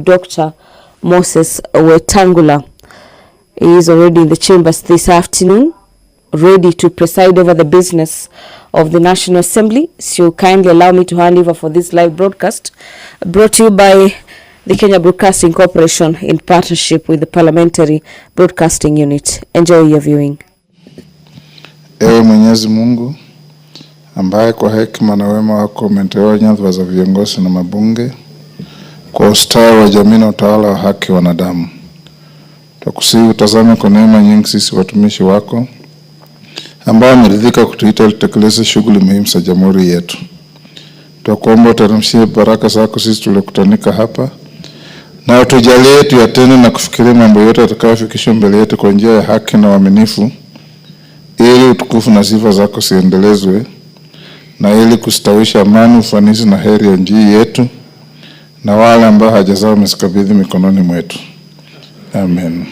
Dr. Moses Wetangula. He is already in the chambers this afternoon, ready to preside over the business of the National Assembly. So kindly allow me to hand over for this live broadcast, brought to you by the Kenya Broadcasting Corporation in partnership with the Parliamentary Broadcasting Unit. Enjoy your viewing. Ewe Mwenyezi Mungu, ambaye kwa hekima na wema wako umeteua nyadhifa za viongozi na mabunge kwa ustawi wa jamii na utawala wa haki wanadamu. Tukusihi utazame kwa neema nyingi sisi watumishi wako ambao wameridhika kutuita tutekeleze shughuli muhimu za jamhuri yetu. Tukuomba uteremshie baraka zako sisi tulikutanika hapa, na utujalie tuyatende na kufikiria mambo yote yatakayofikishwa mbele yetu kwa njia ya haki na uaminifu, ili utukufu na sifa zako ziendelezwe, na ili kustawisha amani, ufanisi na heri ya nchi yetu na wale ambao haja zao umezikabidhi mikononi mwetu. Amen.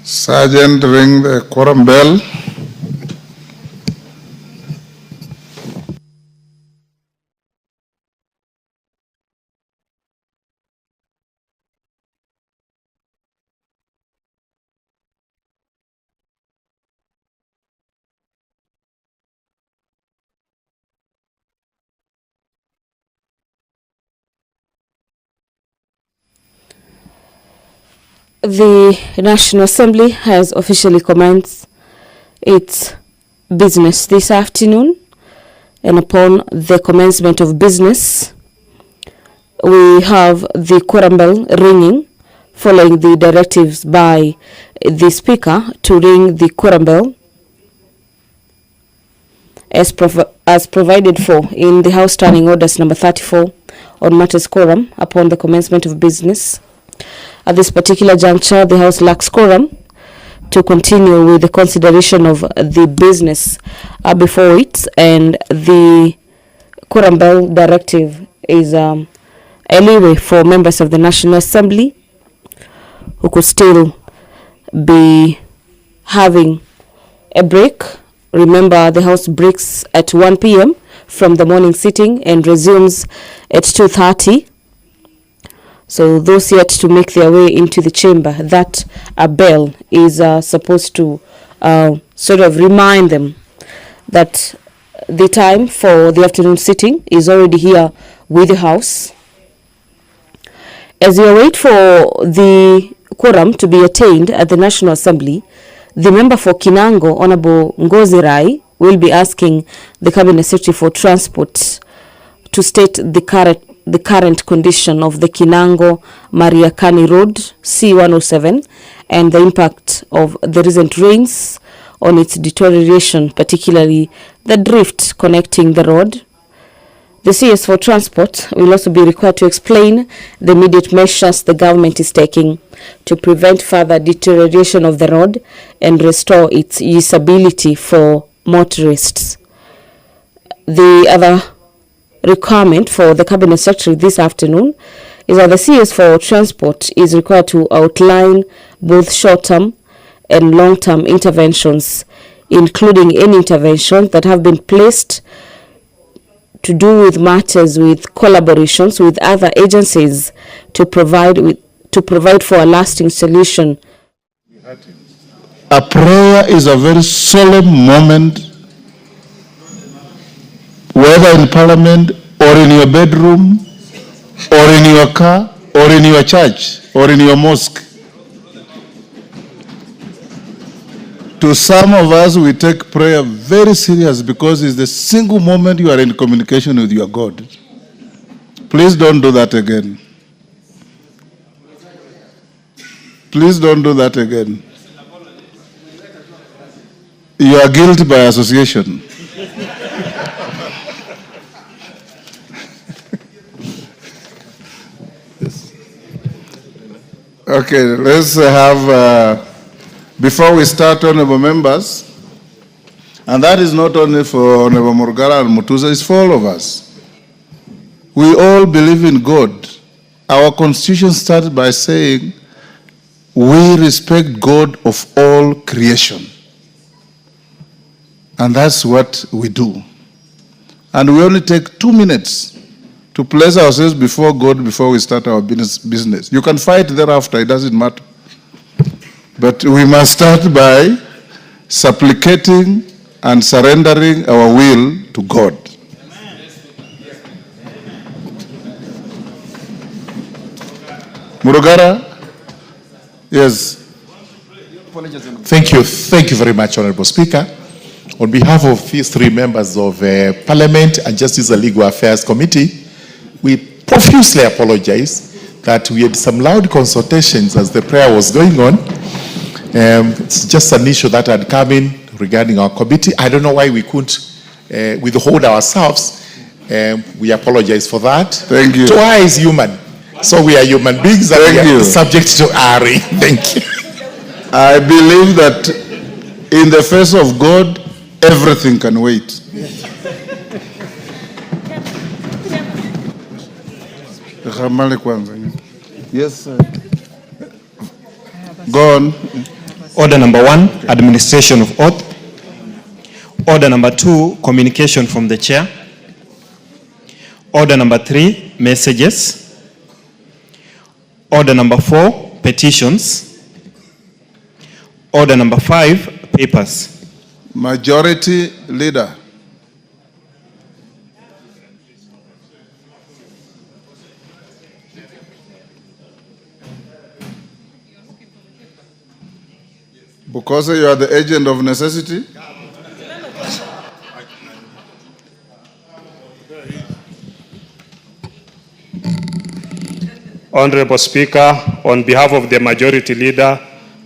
Sergeant, ring the quorum bell. The National Assembly has officially commenced its business this afternoon, and upon the commencement of business, we have the quorum bell ringing, following the directives by the Speaker to ring the quorum bell as provided for in the House Standing Orders number 34 on matters quorum upon the commencement of business. At this particular juncture, the House lacks quorum to continue with the consideration of the business before it, and the quorum bell directive is a leeway for members of the National Assembly who could still be having a break. Remember, the House breaks at 1 p.m. from the morning sitting and resumes at 2:30. So those yet to make their way into the chamber, that a bell is supposed to sort of remind them that the time for the afternoon sitting is already here with the House. As you wait for the quorum to be attained at the National Assembly, the member for Kinango, Honorable Ngozi Rai, will be asking the Cabinet Secretary for Transport to state the current condition of the Kinango Mariakani Road C107 and the impact of the recent rains on its deterioration, particularly the drift connecting the road. The CS for Transport will also be required to explain the immediate measures the government is taking to prevent further deterioration of the road and restore its usability for motorists. The other requirement for the Cabinet Secretary this afternoon is that the CS for Transport is required to outline both short-term and long-term interventions, including any interventions that have been placed to do with matters with collaborations with other agencies to provide for a lasting solution. A prayer is a very solemn moment, whether in Parliament or in your bedroom or in your car or in your church or in your mosque. To some of us, we take prayer very serious because it's the single moment you are in communication with your God. Please don't do that again. Please don't do that again. You are guilty by association. Okay, let's have, before we start, honorable members, and that is not only for Honorable Murgara and Mutuza, it's for all of us. We all believe in God. Our constitution started by saying, we respect God of all creation. And that's what we do. And we only take 2 minutes to place ourselves before God before we start our business. You can fight thereafter, it doesn't matter. But we must start by supplicating and surrendering our will to God. Murugara? Yes. Thank you very much, Honorable Speaker. On behalf of these 3 members of Parliament and Justice and Legal Affairs Committee, we profusely apologize that we had some loud consultations as the prayer was going on. It's just an issue that had come in regarding our committee. I don't know why we couldn't withhold ourselves. We apologize for that. Thank you. Toa is human. So we are human beings and we are subject to erring. Thank you. I believe that in the face of God, everything can wait. Yes, sir. Go on. Order number 1, administration of oath. Order number 2, communication from the chair. Order number 3, messages. Order number 4, petitions. Order number 5, papers. Majority Leader. Because you are the agent of necessity. Honorable Speaker, on behalf of the Majority Leader,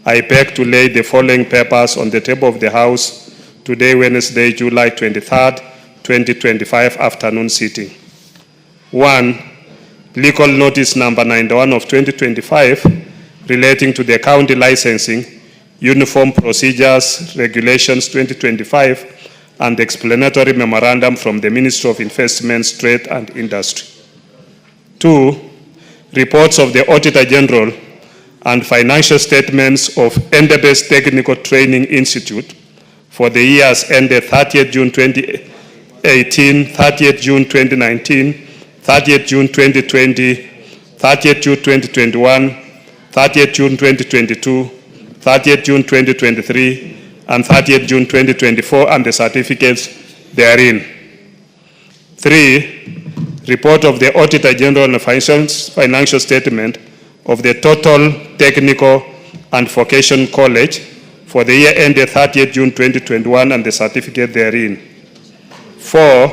I beg to lay the following papers on the table of the House today, Wednesday, July 23rd, 2025, afternoon sitting. 1. Legal notice number 91 of 2025 relating to the county licensing, uniform procedures, regulations 2025, and explanatory memorandum from the Ministry of Investments, Trade and Industry. 2. Reports of the Auditor General and financial statements of Endebess Technical Training Institute for the years ended 30th June 2018, 30th June 2019, 30th June 2020, 30th June 2021, 30th June 2022, 30th June 2023, and 30th June 2024, and the certificates therein. 3. Report of the Auditor General and financial statement of the Total Technical and Vocational College for the year ended 30th June 2021 and the certificate therein. 4.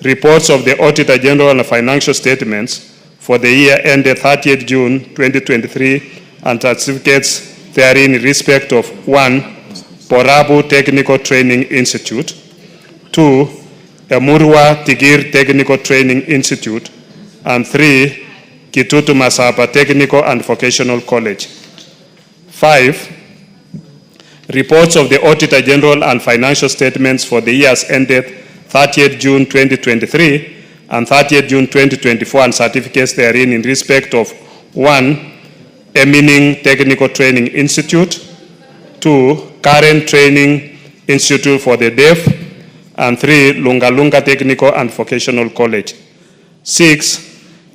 Reports of the Auditor General and financial statements for the year ended 30th June 2023 and certificates therein in respect of 1. Borabu Technical Training Institute. 2. Emurwa Tigir Technical Training Institute, and 3. Kitutu Masaba Technical and Vocational College. 5. Reports of the Auditor General and financial statements for the years ended 30th June 2023 and 30th June 2024 and certificates therein in respect of 1. Emining Technical Training Institute, 2. Current Training Institute for the Deaf, and 3. Lunga Lunga Technical and Vocational College. 6.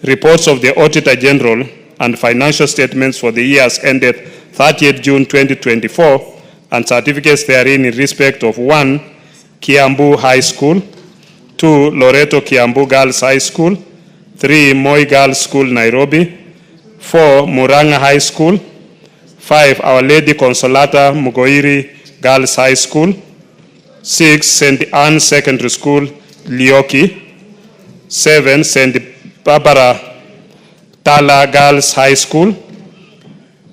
Reports of the Auditor General and financial statements for the years ended 30th June 2024 and certificates therein in respect of 1. Kiambu High School, 2. Loreto Kiambu Girls High School, 3. Moi Girls School, Nairobi, 4. Muranga High School, 5. Our Lady Consolata Mugoiri Girls High School, 6. St. Anne Secondary School, Lioki, 7. St. Barbara Tala Girls High School,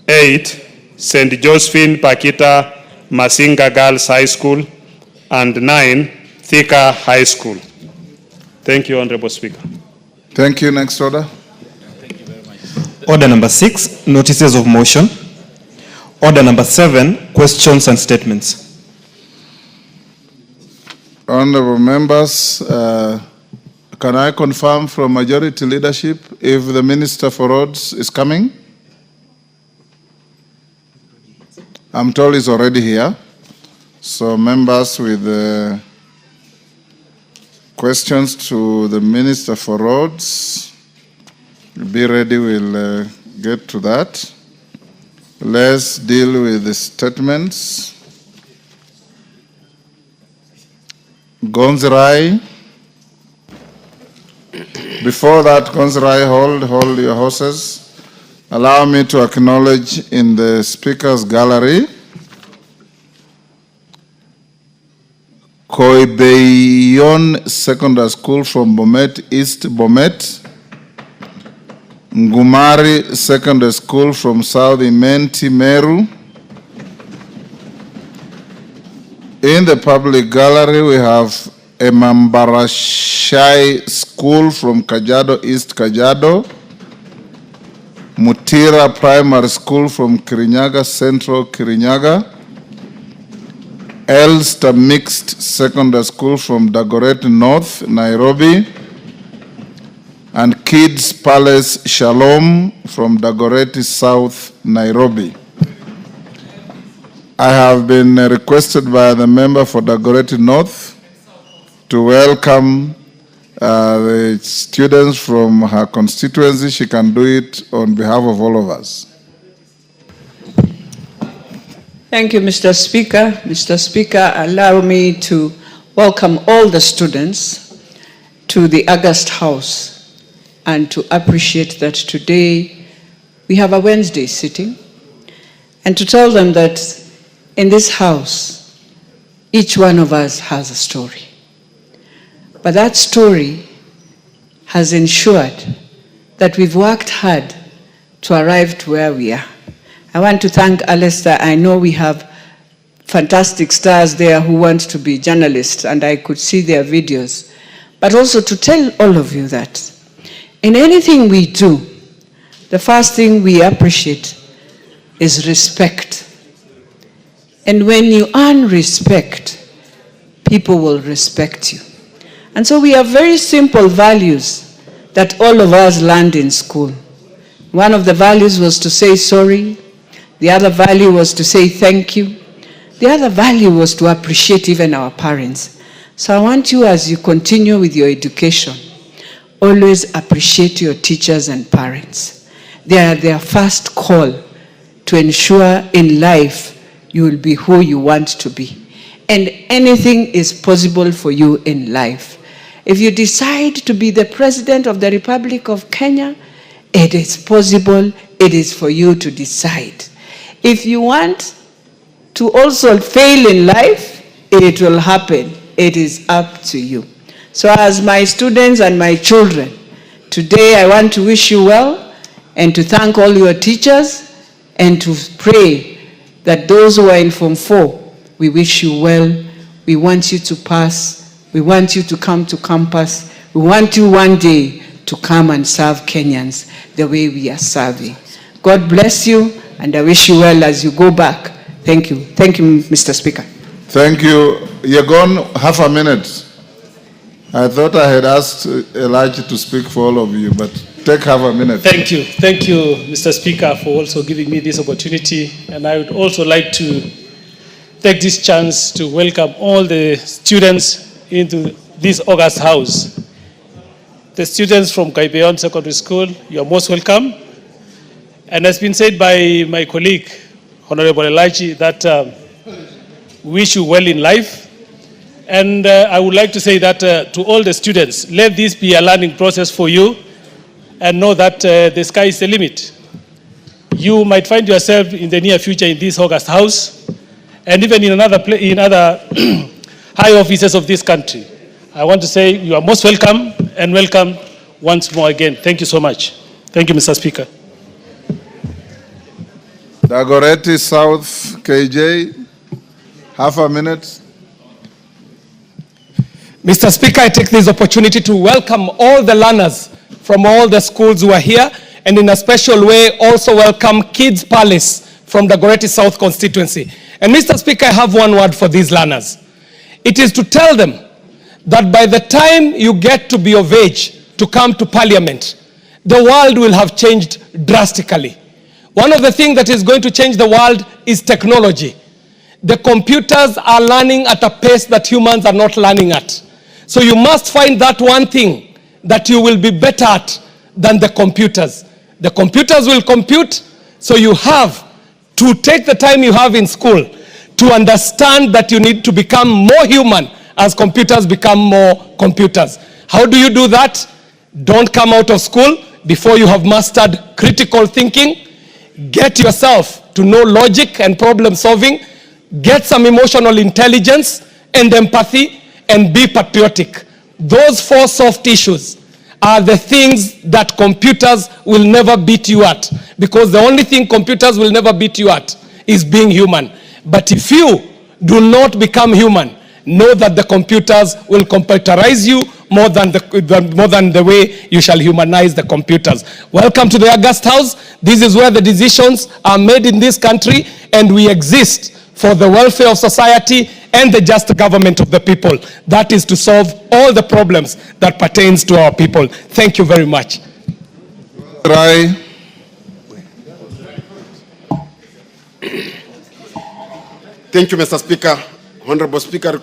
8. St. Josephine Pakita Masinga Girls High School, and 9. Thika High School. Thank you, Honorable Speaker. Thank you. Next order. Order number 6, notices of motion. Order number 7, questions and statements. Honorable members, can I confirm from majority leadership if the Minister for Roads is coming? I'm told he's already here. So members with questions to the Minister for Roads, be ready, we'll get to that. Let's deal with the statements. Gonzirai. Before that, Gonzirai, hold your horses. Allow me to acknowledge in the speakers gallery Koibeyon Secondary School from Bomet, East Bomet. Ngumari Secondary School from South Imenti, Meru. In the public gallery, we have Emambarashai School from Kajiado, East Kajiado. Mutira Primary School from Kirinyaga, Central Kirinyaga. Elster Mixed Secondary School from Dagoretti North, Nairobi. And Kids Palace Shalom from Dagoretti South, Nairobi. I have been requested by the member for Dagoretti North to welcome the students from her constituency. She can do it on behalf of all of us. Thank you, Mr. Speaker. Mr. Speaker, allow me to welcome all the students to the August House and to appreciate that today we have a Wednesday sitting, and to tell them that in this house, each one of us has a story. But that story has ensured that we've worked hard to arrive to where we are. I want to thank Alistair. I know we have fantastic stars there who want to be journalists, and I could see their videos. But also to tell all of you that in anything we do, the first thing we appreciate is respect. And when you earn respect, people will respect you. And so we have very simple values that all of us learned in school. One of the values was to say sorry. The other value was to say thank you. The other value was to appreciate even our parents. So I want you, as you continue with your education, always appreciate your teachers and parents. They are their first call to ensure in life you will be who you want to be. And anything is possible for you in life. If you decide to be the President of the Republic of Kenya, it is possible. It is for you to decide. If you want to also fail in life, it will happen. It is up to you. So as my students and my children, today I want to wish you well and to thank all your teachers and to pray that those who are in Form 4, we wish you well. We want you to pass. We want you to come to campus. We want you one day to come and serve Kenyans the way we are serving. God bless you, and I wish you well as you go back. Thank you. Thank you, Mr. Speaker. Thank you. You're gone half a minute. I thought I had asked Elijah to speak for all of you, but take half a minute. Thank you. Thank you, Mr. Speaker, for also giving me this opportunity. And I would also like to take this chance to welcome all the students into this August House. The students from Koibeyon Secondary School, you are most welcome. And as been said by my colleague, Honorable Eulogise, that we wish you well in life. And I would like to say that to all the students, let this be a learning process for you, and know that the sky is the limit. You might find yourself in the near future in this August House, and even in other high offices of this country. I want to say you are most welcome, and welcome once more again. Thank you so much. Thank you, Mr. Speaker. Dagoretti South, KJ, half a minute. Mr. Speaker, I take this opportunity to welcome all the learners from all the schools who are here, and in a special way also welcome Kids Palace from the Goreti South constituency. And Mr. Speaker, I have one word for these learners. It is to tell them that by the time you get to be of age to come to parliament, the world will have changed drastically. One of the things that is going to change the world is technology. The computers are learning at a pace that humans are not learning at. So you must find that one thing that you will be better at than the computers. The computers will compute, so you have to take the time you have in school to understand that you need to become more human as computers become more computers. How do you do that? Don't come out of school before you have mastered critical thinking. Get yourself to know logic and problem solving. Get some emotional intelligence and empathy, and be patriotic. Those 4 soft issues are the things that computers will never beat you at, because the only thing computers will never beat you at is being human. But if you do not become human, know that the computers will computerize you more than the way you shall humanize the computers. Welcome to the August House. This is where the decisions are made in this country, and we exist for the welfare of society and the just government of the people. That is to solve all the problems that pertains to our people. Thank you very much. Rai. Thank you, Mr. Speaker. Honorable Speaker,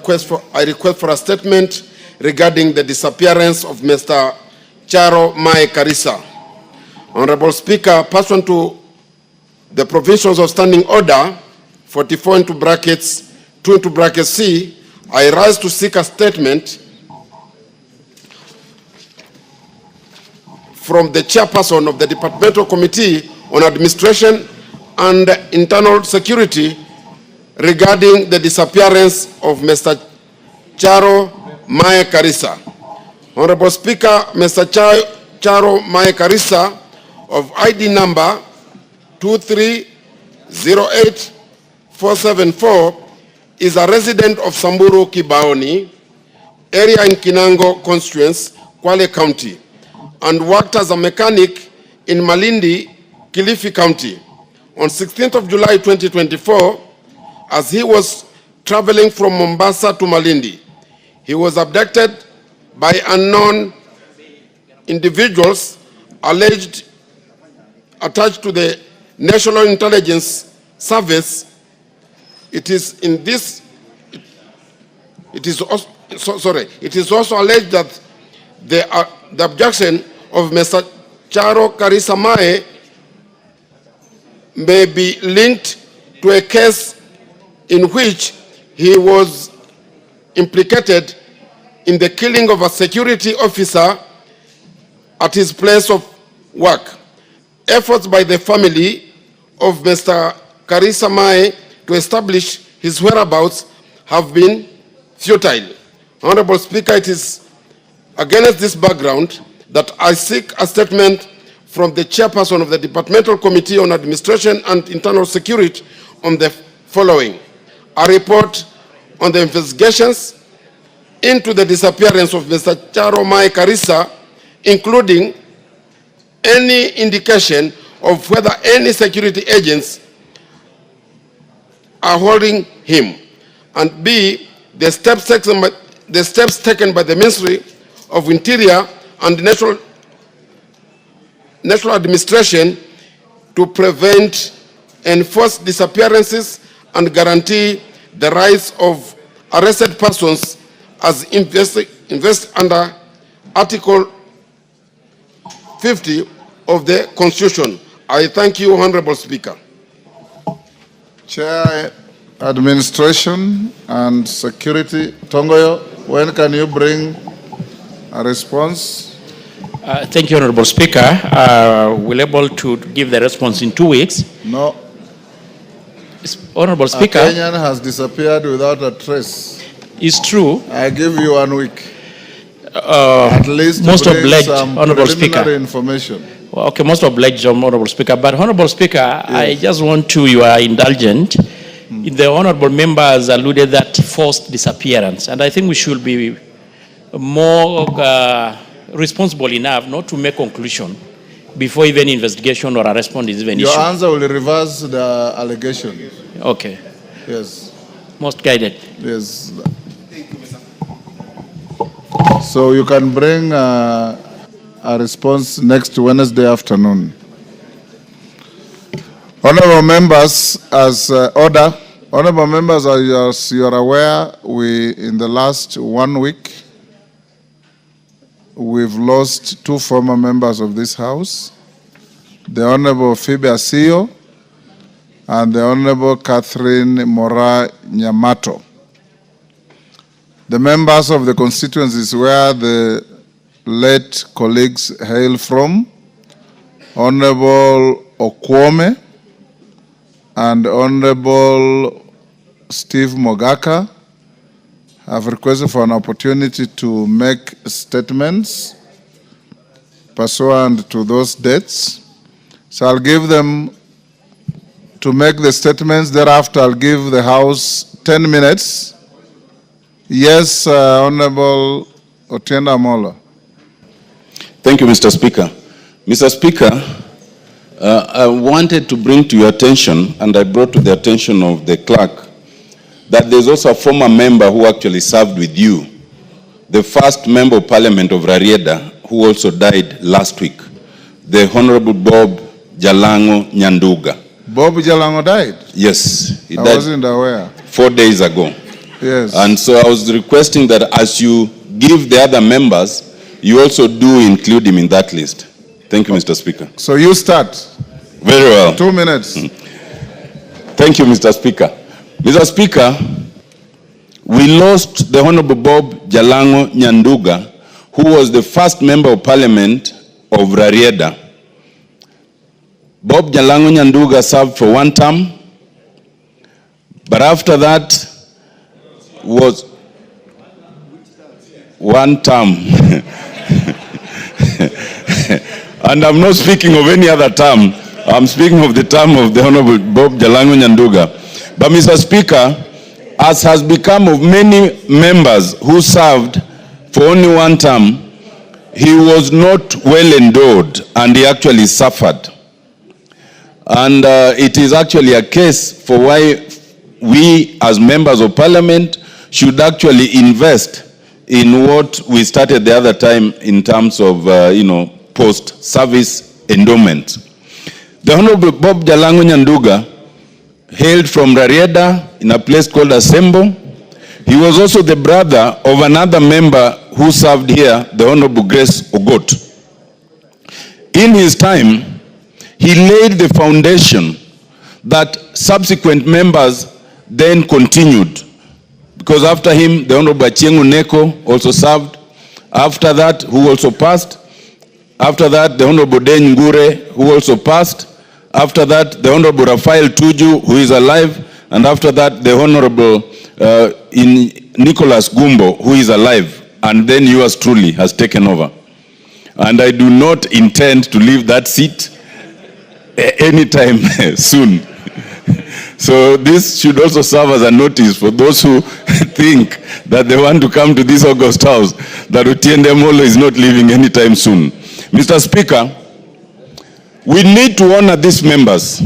I request for a statement regarding the disappearance of Mr. Charo Mae Karisa. Honorable Speaker, pursuant to the provisions of Standing Order 44 into brackets 2 into brackets C, I rise to seek a statement from the chairperson of the Departmental Committee on Administration and Internal Security regarding the disappearance of Mr. Charo Mae Karisa. Honorable Speaker, Mr. Charo Mae Karisa of ID number 2308474 is a resident of Samburu Kibaoni, area in Kinango constituency, Kwale County, and worked as a mechanic in Malindi, Kilifi County. On 16th of July 2024, as he was traveling from Mombasa to Malindi, he was abducted by unknown individuals alleged attached to the National Intelligence Service. It is also alleged that the abduction of Mr. Charo Karisa Mae may be linked to a case in which he was implicated in the killing of a security officer at his place of work. Efforts by the family of Mr. Karisa Mae to establish his whereabouts have been futile. Honorable Speaker, it is against this background that I seek a statement from the chairperson of the Departmental Committee on Administration and Internal Security on the following: a report on the investigations into the disappearance of Mr. Charo Mae Karisa, including any indication of whether any security agents are holding him, and B, the steps taken by the Ministry of Interior and National Administration to prevent enforced disappearances and guarantee the rights of arrested persons as invest under Article 50 of the Constitution. I thank you, Honorable Speaker. Chair, Administration and Security. Tongoyo, when can you bring a response? Thank you, Honorable Speaker. We're able to give the response in 2 weeks. No. Honorable Speaker. A Kenyan has disappeared without a trace. It's true. I give you 1 week. At least most obliged, some Honorable Speaker. Information. Well, okay, most obliged, Honorable Speaker. But Honorable Speaker, yes. I just want to, you are indulgent. The Honorable members alluded that forced disappearance. And I think we should be more responsible enough not to make conclusion before even investigation or arrest is even issued. Your answer will reverse the allegation. Okay. Yes. Most guided. Yes. So you can bring a response next Wednesday afternoon. Honorable members, as honorable members, as you are aware, in the last 1 week, we've lost 2 former members of this House, the Honorable Phoebe Asiyo and the Honorable Catherine Mora Nyamato. The members of the constituencies where the late colleagues hail from, Honorable Okwome and Honorable Steve Mogaka, have requested for an opportunity to make statements pursuant to those dates. So I'll give them to make the statements. Thereafter, I'll give the House 10 minutes. Yes, Honorable Otienda Mola. Thank you, Mr. Speaker. Mr. Speaker, I wanted to bring to your attention, and I brought to the attention of the clerk, that there's also a former member who actually served with you, the first member of parliament of Rarieda, who also died last week, the Honorable Bob Jalango Nyanduga. Bob Jalango died? Yes, he died. I wasn't aware. 4 days ago. Yes. And so I was requesting that as you give the other members, you also do include him in that list. Thank you, Mr. Speaker. So you start. Very well. 2 minutes. Thank you, Mr. Speaker. Mr. Speaker, we lost the Honorable Bob Jalango Nyanduga, who was the first member of parliament of Rarieda. Bob Jalango Nyanduga served for 1 term, but after that was 1 term. And I'm not speaking of any other term. I'm speaking of the term of the Honorable Bob Jalango Nyanduga. But Mr. Speaker, as has become of many members who served for only 1 term, he was not well endowed and he actually suffered. And it is actually a case for why we as members of parliament should actually invest in what we started the other time in terms of, post-service endowment. The Honorable Bob Jalango Nyanduga hailed from Rarieda in a place called Asembo. He was also the brother of another member who served here, the Honorable Grace Ogot. In his time, he laid the foundation that subsequent members then continued. Because after him, the Honorable Achieng' Oneko also served. After that, who also passed. After that, the Honorable Den Ngure, who also passed. After that, the Honorable Raphael Tuju, who is alive. And after that, the Honorable Nicholas Gumbo, who is alive. And then yours truly has taken over. And I do not intend to leave that seat anytime soon. So this should also serve as a notice for those who think that they want to come to this August House, that Otiende Molo is not leaving anytime soon. Mr. Speaker, we need to honor these members,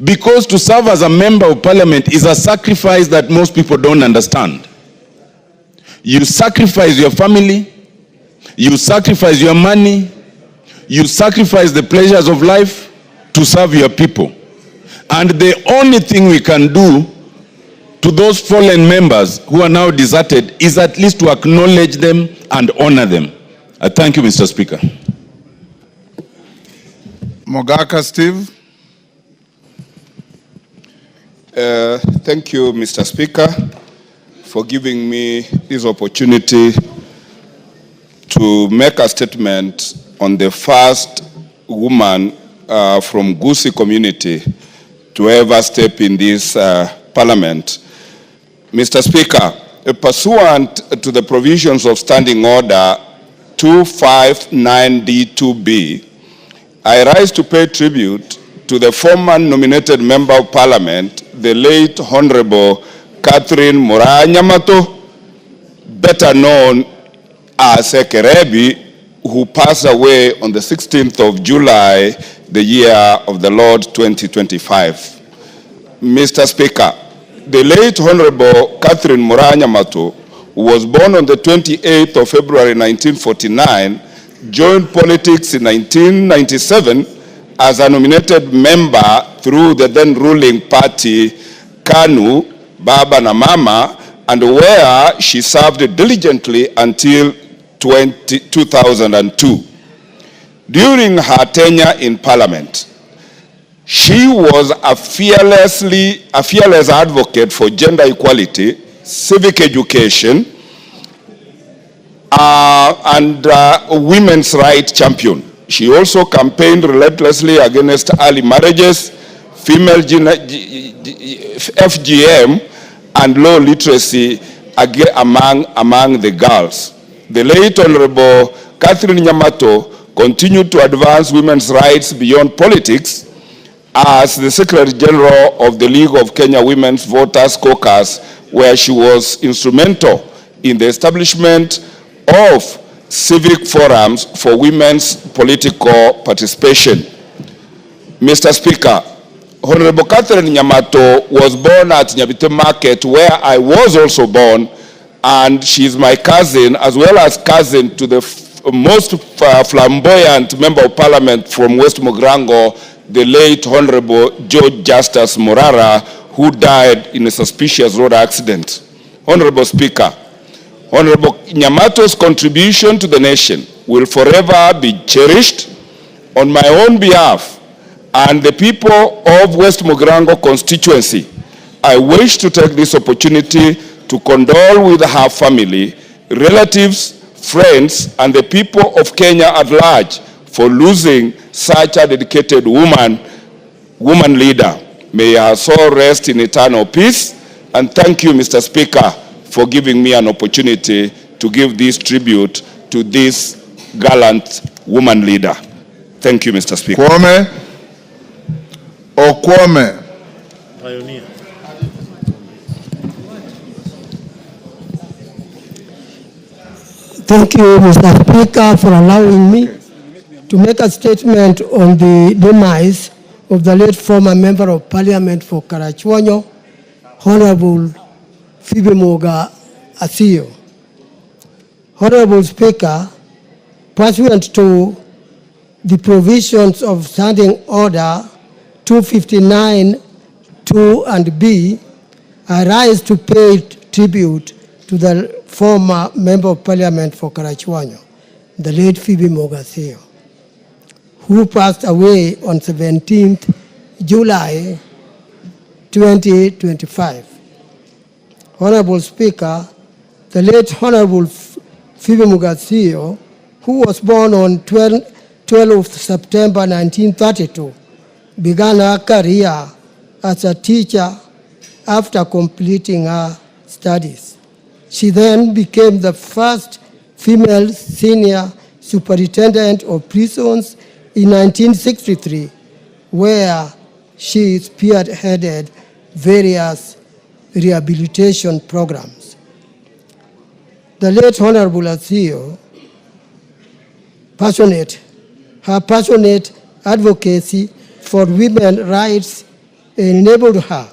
because to serve as a member of parliament is a sacrifice that most people don't understand. You sacrifice your family, you sacrifice your money, you sacrifice the pleasures of life to serve your people. And the only thing we can do to those fallen members who are now deserted is at least to acknowledge them and honor them. I thank you, Mr. Speaker. Mogaka Steve. Thank you, Mr. Speaker, for giving me this opportunity to make a statement on the first woman from Gusii community to ever step in this parliament. Mr. Speaker, pursuant to the provisions of Standing Order 259D2B, I rise to pay tribute to the former nominated Member of Parliament, the late Honorable Catherine Mora Nyamato, better known as Ekerebi, who passed away on the 16th of July, the year of the Lord 2025. Mr. Speaker, the late Honorable Catherine Muranyamato, who was born on the 28th of February 1949, joined politics in 1997 as a nominated member through the then ruling party KANU, Baba na Mama, and where she served diligently until 2002. During her tenure in Parliament, she was a fearless advocate for gender equality, civic education, and women's rights champion. She also campaigned relentlessly against early marriages, female FGM, and low literacy among the girls. The late Honorable Catherine Nyamato continued to advance women's rights beyond politics as the Secretary General of the League of Kenya Women's Voters Caucus, where she was instrumental in the establishment of civic forums for women's political participation. Mr. Speaker, Honorable Catherine Nyamato was born at Nyabite Market, where I was also born, and she is my cousin, as well as cousin to the most flamboyant Member of Parliament from West Mogrango, the late Honorable George Justus Morara, who died in a suspicious road accident. Honorable Speaker, Honorable Nyamato's contribution to the nation will forever be cherished. On my own behalf and the people of West Mogrango constituency, I wish to take this opportunity to condole with her family, relatives, friends, and the people of Kenya at large for losing such a dedicated woman leader. May her soul rest in eternal peace. And thank you, Mr. Speaker, for giving me an opportunity to give this tribute to this gallant woman leader. Thank you, Mr. Speaker. Kwame Okwame. Pioneer. Thank you, Mr. Speaker, for allowing me to make a statement on the demise of the late former Member of Parliament for Karachuonyo, Honorable Phoebe Asiyo. Honorable Speaker, pursuant to the provisions of Standing Order 259(2) and B, I rise to pay tribute to the former Member of Parliament for Karachuonyo, the late Phoebe Asiyo, who passed away on 17th July 2025. Honorable Speaker, the late Honorable Phoebe Asiyo, who was born on 12th September 1932, began her career as a teacher after completing her studies. She then became the first female senior superintendent of prisons in 1963, where she spearheaded various rehabilitation programs. The late Honorable Asiyo, her passionate advocacy for women's rights enabled her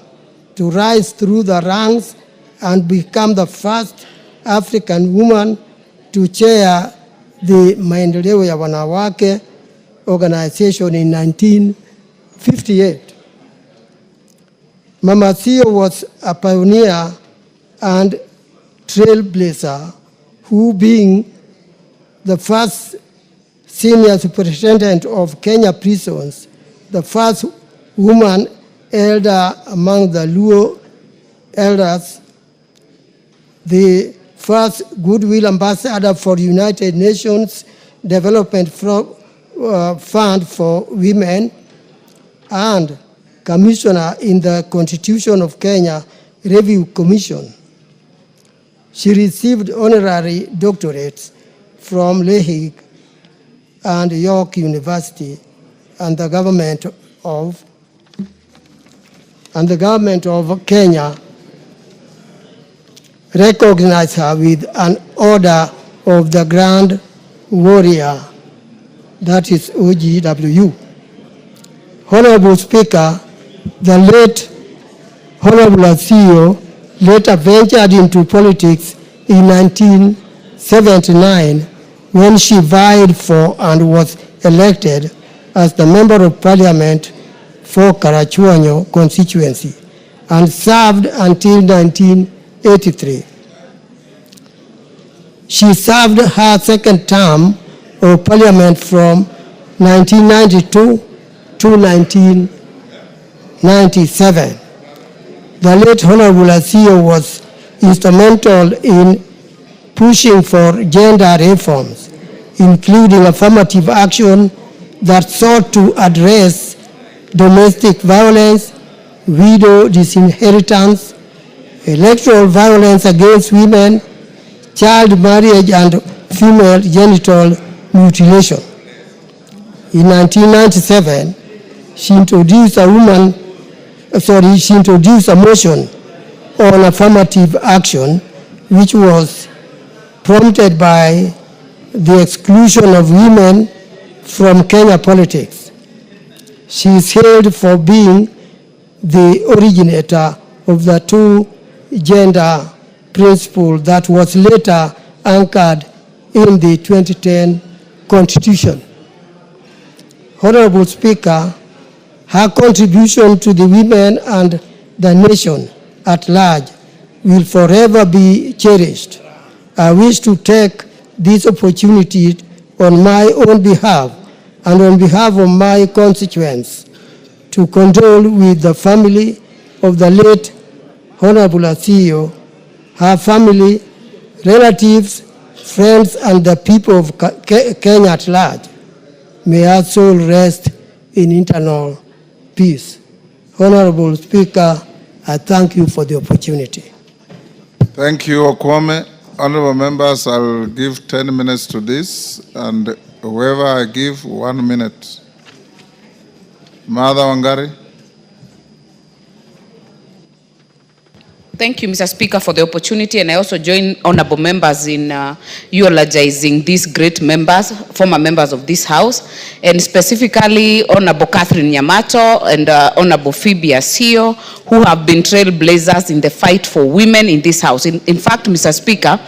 to rise through the ranks and become the first African woman to chair the Maendeleo ya Wanawake organization in 1958. Mama Asiyo was a pioneer and trailblazer, who, being the first senior superintendent of Kenya prisons, the first woman elder among the Luo elders, the first goodwill ambassador for United Nations Development Fund for Women, and commissioner in the Constitution of Kenya Review Commission. She received honorary doctorates from Lehi and York University, and the government of Kenya recognized her with an Order of the Grand warrior, that is OGWU. Honorable Speaker, the late Honorable Asiyo later ventured into politics in 1979 when she vied for and was elected as the Member of Parliament for Karachuonyo constituency and served until 1983. She served her second term of Parliament from 1992 to 1997. The late Honorable Asiyo was instrumental in pushing for gender reforms, including affirmative action that sought to address domestic violence, widow disinheritance, electoral violence against women, child marriage, and female genital mutilation. In 1997, she introduced a motion on affirmative action, which was prompted by the exclusion of women from Kenya politics. She is hailed for being the originator of the two-gender principle that was later anchored in the 2010 Constitution. Honorable Speaker, her contribution to the women and the nation at large will forever be cherished. I wish to take this opportunity on my own behalf and on behalf of my constituents to condole with the family of the late Honorable Asiyo, her family, relatives, friends, and the people of Kenya at large. May her soul rest in eternal peace. Honorable Speaker, I thank you for the opportunity. Thank you, Okwame. Honorable members, I'll give 10 minutes to this, and whoever I give 1 minute. Mother Wangari. Thank you, Mr. Speaker, for the opportunity, and I also join honorable members in eulogizing these great members, former members of this House, and specifically Honorable Catherine Nyamato and Honorable Phoebe Asiyo, who have been trailblazers in the fight for women in this House. In fact, Mr. Speaker,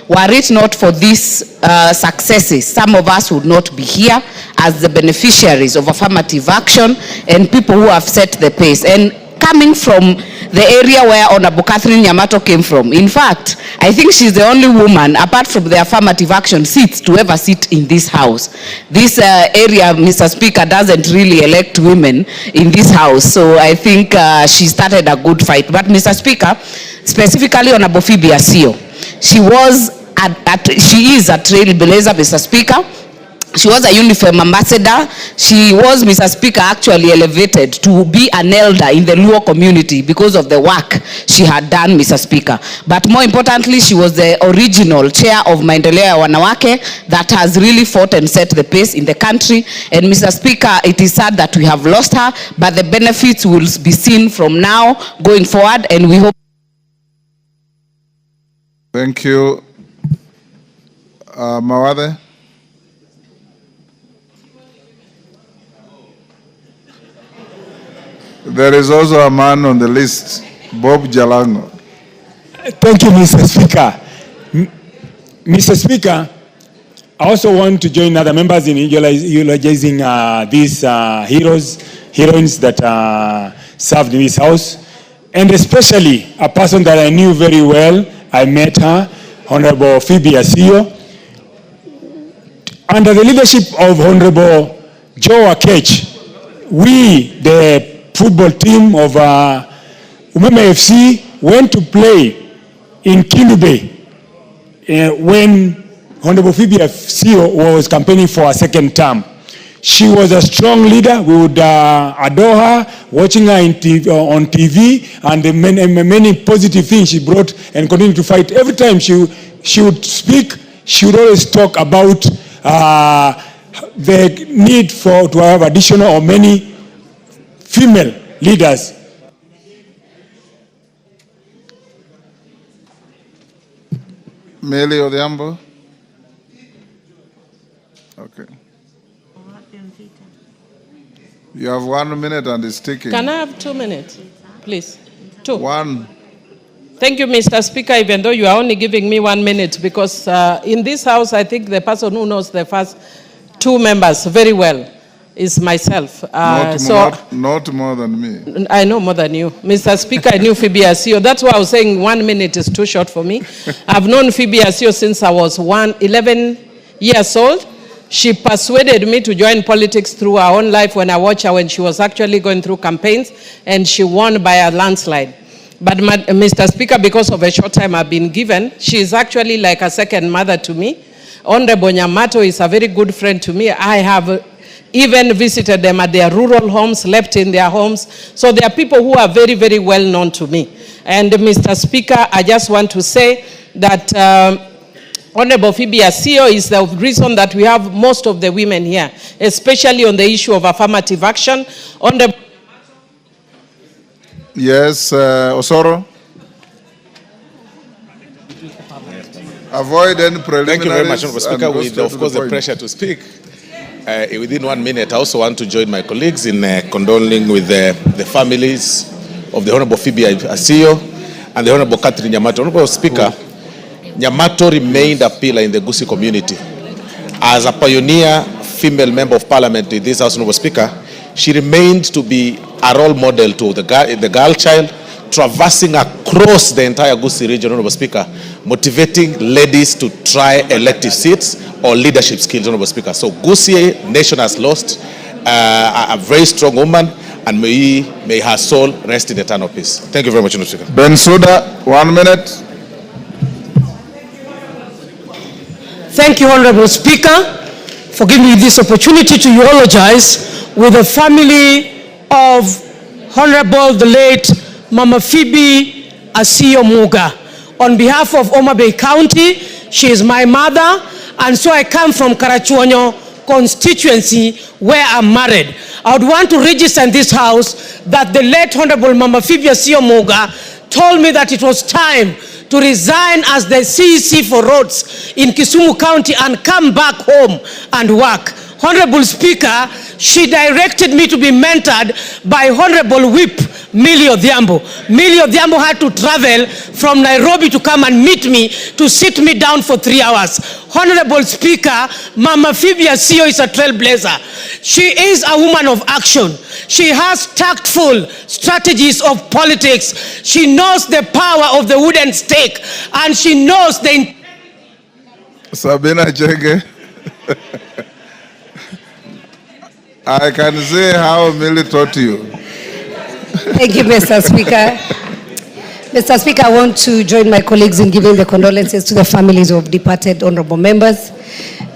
were it not for these successes, some of us would not be here as the beneficiaries of affirmative action and people who have set the pace. And coming from the area where Honorable Catherine Nyamato came from. In fact, I think she's the only woman, apart from the affirmative action seats, to ever sit in this House. This area, Mr. Speaker, doesn't really elect women in this House, so I think she started a good fight. But Mr. Speaker, specifically Honorable Phoebe Asiyo, she is a trailblazer, Mr. Speaker. She was a uniform ambassador. She was, Mr. Speaker, actually elevated to be an elder in the Luo community because of the work she had done, Mr. Speaker. But more importantly, she was the original chair of Maendeleo ya Wanawake that has really fought and set the pace in the country. And Mr. Speaker, it is sad that we have lost her, but the benefits will be seen from now going forward, and we hope. Thank you. Mawade. There is also a man on the list, Bob Jalango. Thank you, Mr. Speaker. Mr. Speaker, I also want to join other members in eulogizing these heroines that served in this House, and especially a person that I knew very well. I met her, Honorable Phoebe Asiyo. Under the leadership of Honorable Joe Akech, we, the football team of Mutembei FC, went to play in Mutembei when Honorable Phoebe Asiyo was campaigning for a second term. She was a strong leader. We would adore her, watching her on TV, and the many positive things she brought and continued to fight. Every time she would speak, she would always talk about the need to have additional or many female leaders. Meli Odhiambo. Okay. You have 1 minute and it's ticking. Can I have 2 minutes, please? 2. 1. Thank you, Mr. Speaker, even though you are only giving me 1 minute, because in this House, I think the person who knows the first 2 members very well is myself. Not more than me. I know more than you. Mr. Speaker, I knew Phoebe Asiyo. That's why I was saying 1 minute is too short for me. I've known Phoebe Asiyo since I was 11 years old. She persuaded me to join politics through her own life when I watched her when she was actually going through campaigns, and she won by a landslide. But Mr. Speaker, because of a short time I've been given, she is actually like a second mother to me. Honorable Nyamato is a very good friend to me. I have even visited them at their rural homes, slept in their homes. So there are people who are very, very well known to me. And Mr. Speaker, I just want to say that Honorable Phoebe Asiyo is the reason that we have most of the women here, especially on the issue of affirmative action. Honorable Yes, Osoro. Avoid any preliminaries. Thank you very much, Honorable Speaker. With, of course, the pressure to speak, within 1 minute, I also want to join my colleagues in condoling with the families of the Honorable Phoebe Asiyo and the Honorable Catherine Nyamato. Honorable Speaker, Nyamato remained a pillar in the Gusii community. As a pioneer female member of parliament in this House, Honorable Speaker, she remained to be a role model to the girl child, traversing across the entire Gusii region, Honorable Speaker, motivating ladies to try elective seats or leadership skills, Honorable Speaker. So Gusii nation has lost a very strong woman, and may her soul rest in eternal peace. Thank you very much, Honorable Speaker. Bensouda, 1 minute. Thank you, Honorable Speaker, for giving me this opportunity to eulogize with the family of Honorable the late Mama Phoebe Asiyo Muga. On behalf of Mutembei County, she is my mother, and so I come from Karachuonyo constituency where I'm married. I would want to register in this house that the late Honorable Mama Phoebe Asiyo Muga told me that it was time to resign as the CEC for roads in Kisumu County and come back home and work. Honorable Speaker, she directed me to be mentored by Honorable Whip Millie Odhiambo. Millie Odhiambo had to travel from Nairobi to come and meet me, to sit me down for 3 hours. Honorable Speaker, Mama Phoebe Asiyo is a trailblazer. She is a woman of action. She has tactful strategies of politics. She knows the power of the wooden stake, and she knows the... Sabina Chege. I can say how Millie taught you. Thank you, Mr. Speaker. Mr. Speaker, I want to join my colleagues in giving the condolences to the families of departed honorable members.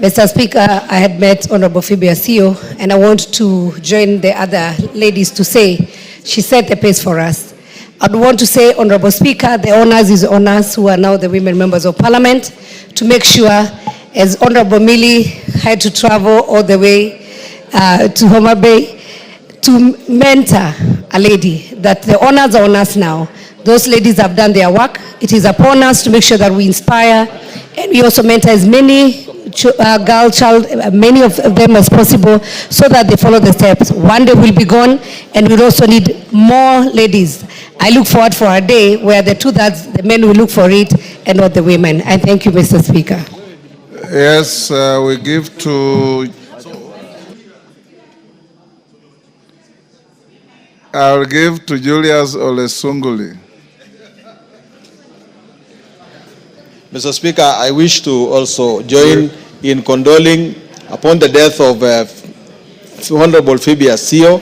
Mr. Speaker, I had met Honorable Phoebe Asiyo, and I want to join the other ladies to say she set the pace for us. I want to say, Honorable Speaker, the honors is on us who are now the women members of parliament to make sure, as Honorable Millie had to travel all the way to Homa Bay to mentor a lady, that the honors are on us now. Those ladies have done their work. It is upon us to make sure that we inspire, and we also mentor as many many of them as possible, so that they follow the steps. One day we'll be gone, and we'll also need more ladies. I look forward for a day where the 2/3, the men will look for it, and not the women. I thank you, Mr. Speaker. Yes, we give to... I'll give to Julius Olesunguli. Mr. Speaker, I wish to also join in condoling upon the death of Honorable Phoebe Asiyo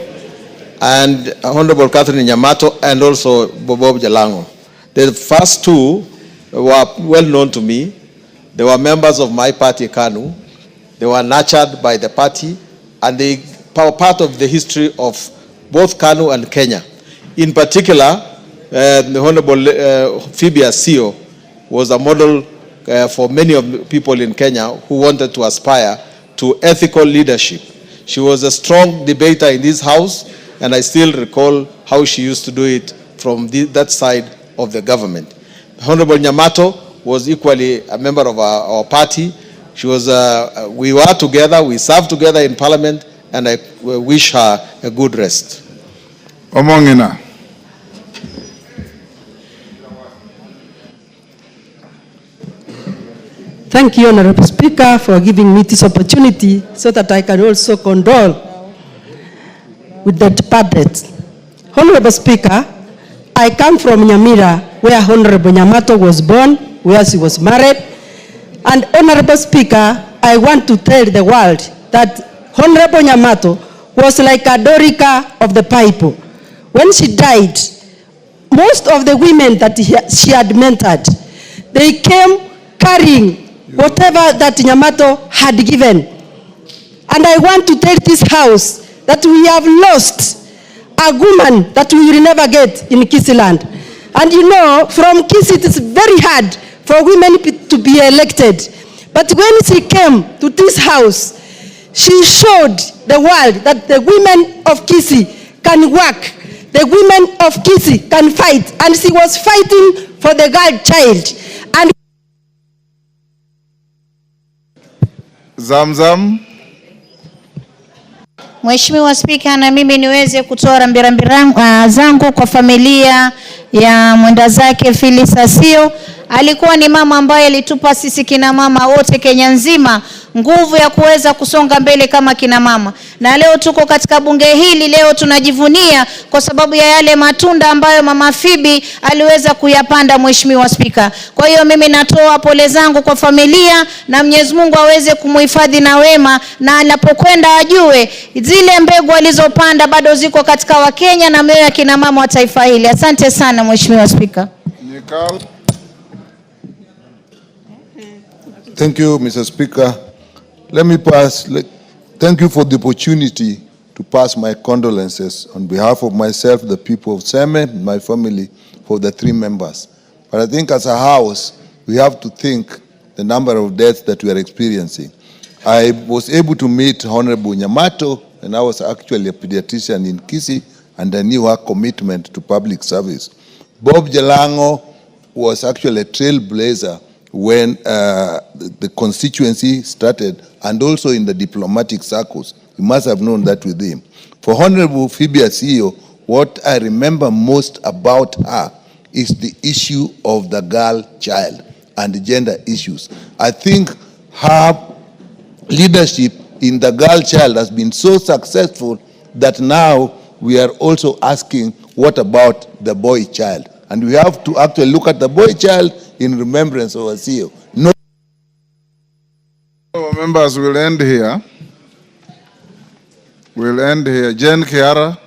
and Honorable Catherine Nyamato, and also Bob Jalango. The first two were well known to me. They were members of my party, KANU. They were nurtured by the party, and they were part of the history of both KANU and Kenya. In particular, the Honorable Phoebe Asiyo was a model for many of the people in Kenya who wanted to aspire to ethical leadership. She was a strong debater in this house, and I still recall how she used to do it from that side of the government. Honorable Nyamato was equally a member of our party, She was, we were together, we served together in Parliament, and I wish her a good rest. Omongina. Thank you, Honorable Speaker, for giving me this opportunity so that I can also condole with the departed. Honorable Speaker, I come from Nyamira, where Honorable Nyamato was born, where she was married. And Honorable Speaker, I want to tell the world that Honorable Nyamato was like a Dorica of the Bible. When she died, most of the women that she had mentored, they came carrying whatever that Nyamato had given. And I want to tell this house that we have lost a woman that we will never get in Kisii land. And you know, from Kisii it is very hard for women to be elected. But when she came to this house, she showed the world that the women of Kisii can work, the women of Kisii can fight, and she was fighting for the girl child. And Zamzam. Mheshimiwa Spika, na mimi niweze kutoa rambirambi zangu kwa familia ya mwenda zake Phyllis Asiyo. Alikuwa ni mama ambaye alitupa sisi kina mama wote Kenya nzima nguvu ya kuweza kusonga mbele kama kina mama. Na leo tuko katika bunge hili, leo tunajivunia kwa sababu ya yale matunda ambayo mama Phoebe aliweza kuyapanda, Mheshimiwa Spika. Kwa hiyo mimi natoa pole zangu kwa familia, na Mwenyezi Mungu aweze kumuhifadhi na wema, na anapokwenda ajue zile mbegu alizopanda bado ziko katika Wakenya na mioyo ya kina mama wa taifa hili. Asante sana Mheshimiwa Spika. Thank you, Mr. Speaker. Thank you for the opportunity to pass my condolences on behalf of myself, the people of Seme, my family, for the 3 members. But I think as a house, we have to think the number of deaths that we are experiencing. I was able to meet Honorable Nyamato, and I was actually a pediatrician in Kisii, and I knew her commitment to public service. Bob Jalango was actually a trailblazer when the constituency started, and also in the diplomatic circles. You must have known that with him. For Honorable Phoebe Asiyo, what I remember most about her is the issue of the girl child and the gender issues. I think her leadership in the girl child has been so successful that now we are also asking, what about the boy child? And we have to actually look at the boy child in remembrance of Asiyo. No. Members, will end here. We'll end here. Jen Kiara.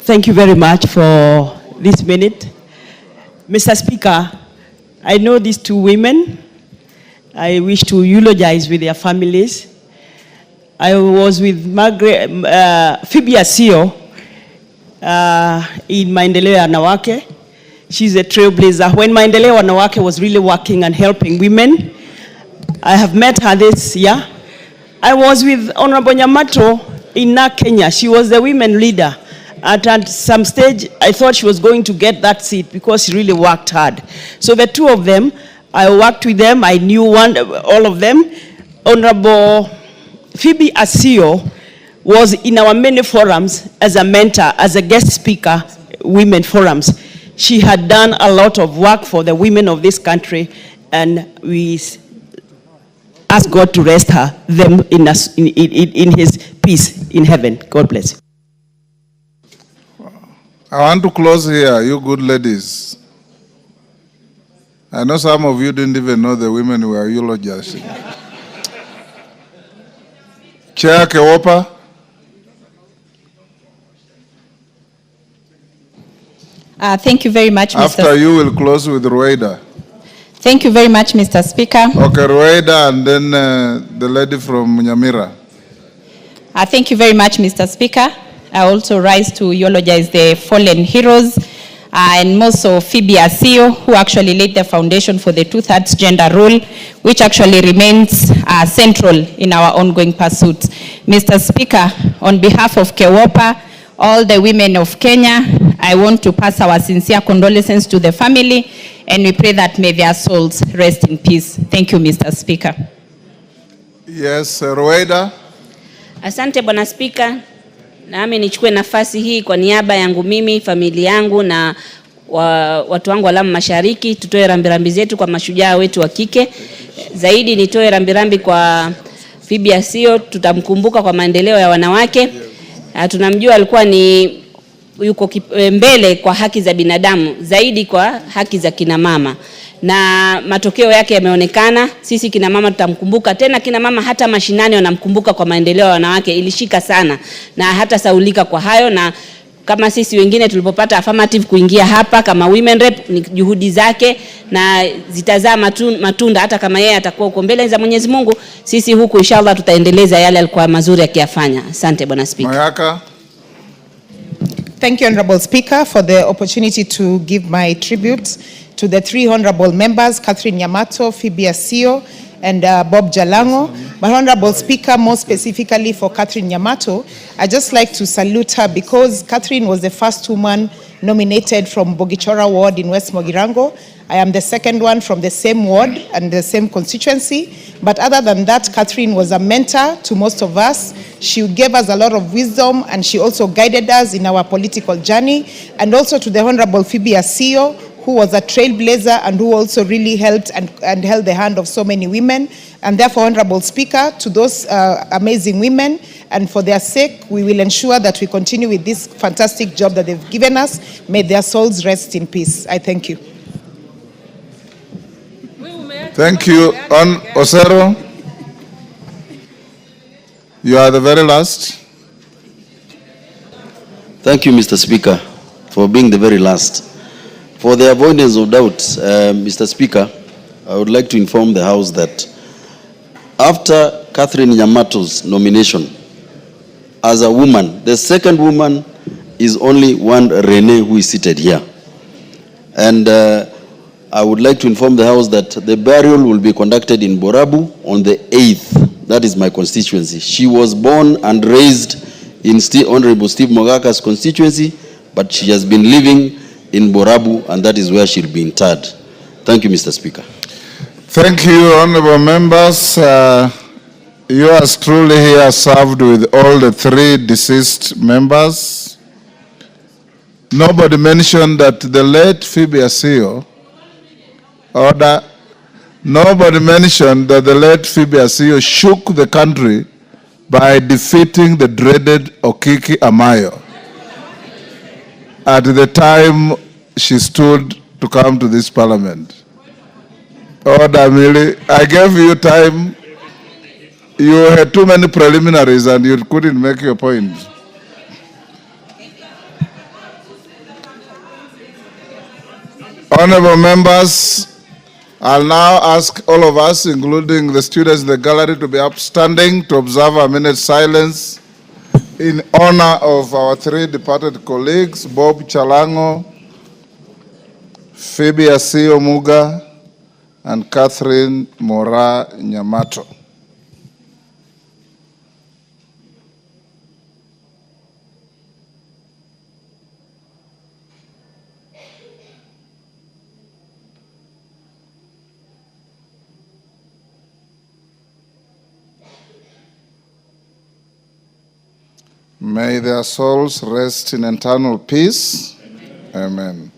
Thank you very much for this minute. Mr. Speaker, I know these 2 women. I wish to eulogize with their families. I was with Phoebe Asiyo in Maendeleo Wanawake. She's a trailblazer. When Maendeleo Wanawake was really working and helping women, I have met her this year. I was with Honorable Nyamato in Kenya. She was the women leader. At some stage, I thought she was going to get that seat because she really worked hard. So the 2 of them, I worked with them. I knew all of them. Honorable Phoebe Asiyo was in our many forums as a mentor, as a guest speaker, women forums. She had done a lot of work for the women of this country, and we ask God to rest them in his peace in heaven. God bless you. I want to close here, you good ladies. I know some of you didn't even know the women who were eulogizing. Chair Kewopa. Thank you very much, Mr. After you, will close with Rueda. Thank you very much, Mr. Speaker. Okay, Rueda, and then the lady from Nyamira. Thank you very much, Mr. Speaker. I also rise to eulogize the fallen heroes and also Phoebe Asiyo, who actually laid the foundation for the 2/3 gender rule, which actually remains central in our ongoing pursuits. Mr. Speaker, on behalf of Kewopa, all the women of Kenya, I want to pass our sincere condolences to the family and we pray that may their souls rest in peace. Thank you, Mr. Speaker. Yes, Rweda. Asante Bwana Spika. Nami nichukue nafasi hii kwa niaba yangu mimi, familia yangu na watu wangu wa Lamu Mashariki, tutoe rambirambi zetu kwa mashujaa wetu wa kike. Zaidi nitoe rambirambi kwa Phoebe Asiyo, tutamkumbuka kwa maendeleo ya wanawake. Tunamjua alikuwa ni yuko mbele kwa haki za binadamu, zaidi kwa haki za kina mama. Na matokeo yake yameonekana. Sisi kina mama tutamkumbuka tena, kina mama hata mashinani wanamkumbuka kwa maendeleo ya wanawake, ilishika sana na hata saulika kwa hayo. Na kama sisi wengine tulipopata affirmative kuingia hapa kama women rep, ni juhudi zake na zitazaa matunda. Hata kama yeye atakuwa uko mbele za Mwenyezi Mungu, sisi huku inshallah tutaendeleza yale alikuwa mazuri akiyafanya. Asante Bwana Speaker. Mayaka. Thank you, Honorable Speaker, for the opportunity to give my tribute to the three honorable members, Catherine Nyamato, Phoebe Asiyo, and Bob Jalango. But Honorable Speaker, more specifically for Catherine Nyamato, I just like to salute her because Catherine was the first woman nominated from Bogichora ward in West Mogirango. I am the second one from the same ward and the same constituency. But other than that, Catherine was a mentor to most of us. She gave us a lot of wisdom and she also guided us in our political journey. And also to the Honorable Phoebe Asiyo, who was a trailblazer and who also really helped and held the hand of so many women. And therefore, Honorable Speaker, to those amazing women, and for their sake, we will ensure that we continue with this fantastic job that they've given us. May their souls rest in peace. I thank you. Thank you. On Osero, you are the very last. Thank you, Mr. Speaker, for being the very last. For the avoidance of doubt, Mr. Speaker, I would like to inform the House that after Catherine Nyamato's nomination as a woman, the second woman is only one Renee who is seated here. And I would like to inform the House that the burial will be conducted in Borabu on the 8th. That is my constituency. She was born and raised in Honorable Steve Mogaka's constituency, but she has been living in Borabu, and that is where she'll be interred. Thank you, Mr. Speaker. Thank you, honorable members. Yours truly here served with all the three deceased members. Nobody mentioned that the late Phoebe Asiyo, nobody mentioned that the late Phoebe Asiyo shook the country by defeating the dreaded Okiki Amayo at the time she stood to come to this parliament. Order, Millie. I gave you time. You had too many preliminaries and you couldn't make your point. Honorable members, I'll now ask all of us, including the students in the gallery, to be upstanding to observe a minute's silence in honor of our three departed colleagues, Bob Jalango, Phoebe Asiyo Muga, and Catherine Mora Nyamato. May their souls rest in eternal peace. Amen.